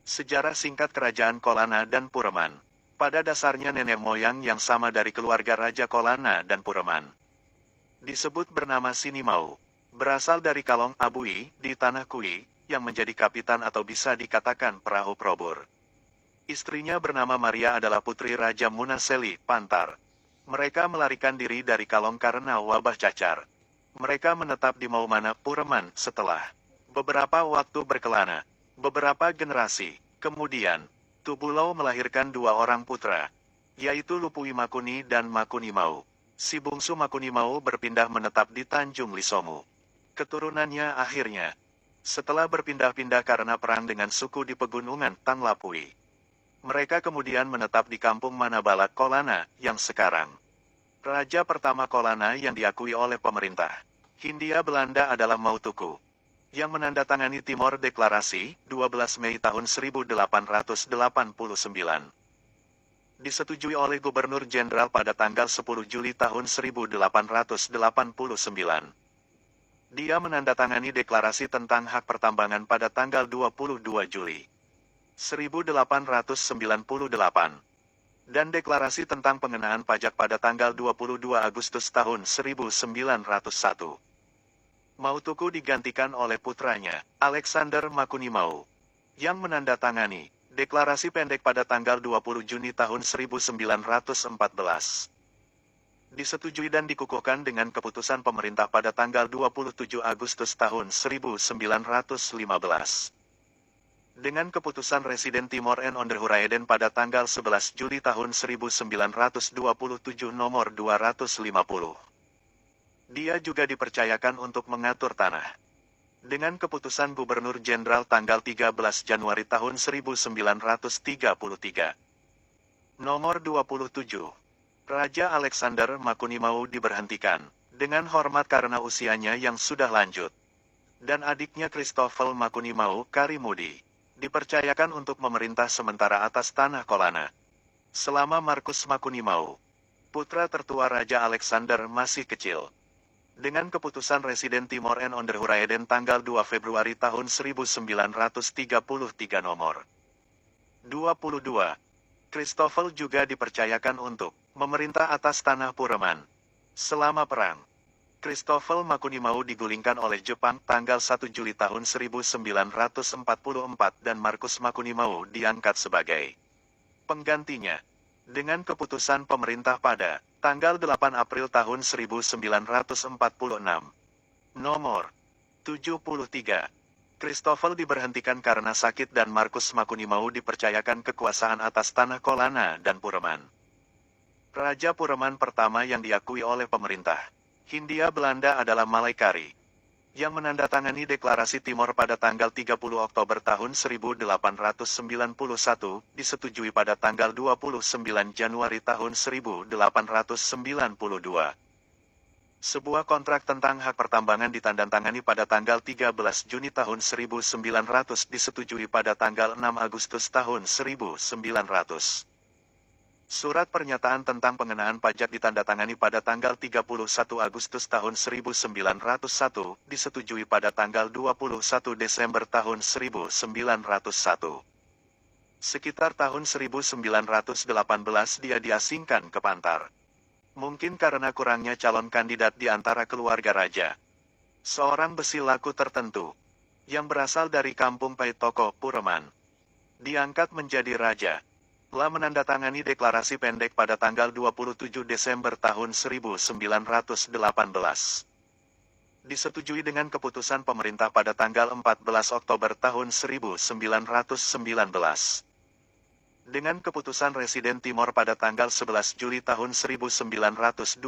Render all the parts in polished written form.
Sejarah singkat Kerajaan Kolana dan Pureman. Pada dasarnya nenek moyang yang sama dari keluarga Raja Kolana dan Pureman. Disebut bernama Sinimau. Berasal dari Kalong Abui, di Tanah Kui, yang menjadi kapitan atau bisa dikatakan perahu probur. Istrinya bernama Maria adalah putri Raja Munaseli, Pantar. Mereka melarikan diri dari Kalong karena wabah cacar. Mereka menetap di Maumana, Pureman, setelah beberapa waktu berkelana. Beberapa generasi kemudian, Tubulau melahirkan dua orang putra, yaitu Lupui Makuni dan Makuni Mau. Si bungsu Makuni Mau berpindah menetap di Tanjung Lisomu. Keturunannya akhirnya, setelah berpindah-pindah karena perang dengan suku di pegunungan Tanglapui, mereka kemudian menetap di kampung Manabalak Kolana, yang sekarang Raja pertama Kolana yang diakui oleh pemerintah Hindia Belanda adalah Mautuku, yang menandatangani Timor Deklarasi, 12 Mei tahun 1889. Disetujui oleh Gubernur Jenderal pada tanggal 10 Juli tahun 1889. Dia menandatangani deklarasi tentang hak pertambangan pada tanggal 22 Juli 1898, dan deklarasi tentang pengenaan pajak pada tanggal 22 Agustus tahun 1901. Mautuku digantikan oleh putranya, Alexander Makuni Mau, yang menandatangani deklarasi pendek pada tanggal 20 Juni tahun 1914. Disetujui dan dikukuhkan dengan keputusan pemerintah pada tanggal 27 Agustus tahun 1915. Dengan keputusan Residen Timor and Onderhuraeden pada tanggal 11 Juli tahun 1927 nomor 250. Dia juga dipercayakan untuk mengatur tanah. Dengan keputusan Gubernur Jenderal tanggal 13 Januari tahun 1933. Nomor 27. Raja Alexander Makuni Mau diberhentikan, dengan hormat karena usianya yang sudah lanjut. Dan adiknya Christoffel Makuni Mau Karimudi, dipercayakan untuk memerintah sementara atas tanah Kolana. Selama Markus Makuni Mau, putra tertua Raja Alexander masih kecil. Dengan keputusan Residen Timor and Onderhuraeden tanggal 2 Februari tahun 1933 nomor 22, Christoffel juga dipercayakan untuk memerintah atas tanah Pureman. Selama perang, Christoffel Makuni Mau digulingkan oleh Jepang tanggal 1 Juli tahun 1944 dan Markus Makuni Mau diangkat sebagai penggantinya. Dengan keputusan pemerintah pada tanggal 8 April tahun 1946. Nomor 73. Christoffel diberhentikan karena sakit dan Markus Makuni Mau dipercayakan kekuasaan atas tanah Kolana dan Pureman. Raja Pureman pertama yang diakui oleh pemerintah Hindia Belanda adalah Malaikari, yang menandatangani deklarasi Timor pada tanggal 30 Oktober tahun 1891, disetujui pada tanggal 29 Januari tahun 1892. Sebuah kontrak tentang hak pertambangan ditandatangani pada tanggal 13 Juni tahun 1900 disetujui pada tanggal 6 Agustus tahun 1900. Surat pernyataan tentang pengenaan pajak ditandatangani pada tanggal 31 Agustus tahun 1901, disetujui pada tanggal 21 Desember tahun 1901. Sekitar tahun 1918 dia diasingkan ke Pantar. Mungkin karena kurangnya calon kandidat di antara keluarga raja. Seorang besi laku tertentu, yang berasal dari kampung Paitoko, Pureman, diangkat menjadi raja. Telah menandatangani deklarasi pendek pada tanggal 27 Desember tahun 1918. Disetujui dengan keputusan pemerintah pada tanggal 14 Oktober tahun 1919. Dengan keputusan Residen Timor pada tanggal 11 Juli tahun 1927.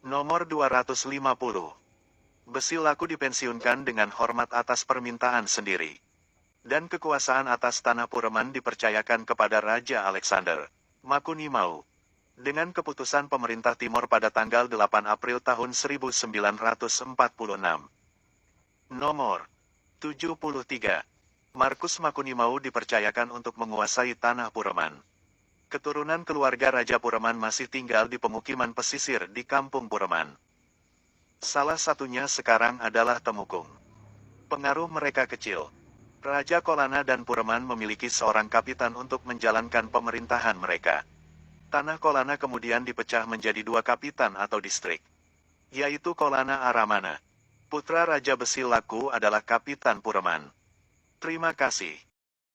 Nomor 250. Besi laku dipensiunkan dengan hormat atas permintaan sendiri. Dan kekuasaan atas tanah Pureman dipercayakan kepada Raja Alexander Makuni Mau. Dengan keputusan pemerintah Timor pada tanggal 8 April tahun 1946. Nomor 73. Markus Makuni Mau dipercayakan untuk menguasai tanah Pureman. Keturunan keluarga Raja Pureman masih tinggal di pemukiman pesisir di kampung Pureman. Salah satunya sekarang adalah Temukung. Pengaruh mereka kecil. Raja Kolana dan Pureman memiliki seorang kapitan untuk menjalankan pemerintahan mereka. Tanah Kolana kemudian dipecah menjadi 2 kapitan atau distrik, yaitu Kolana Aramana. Putra Raja Besi Laku adalah Kapitan Pureman. Terima kasih.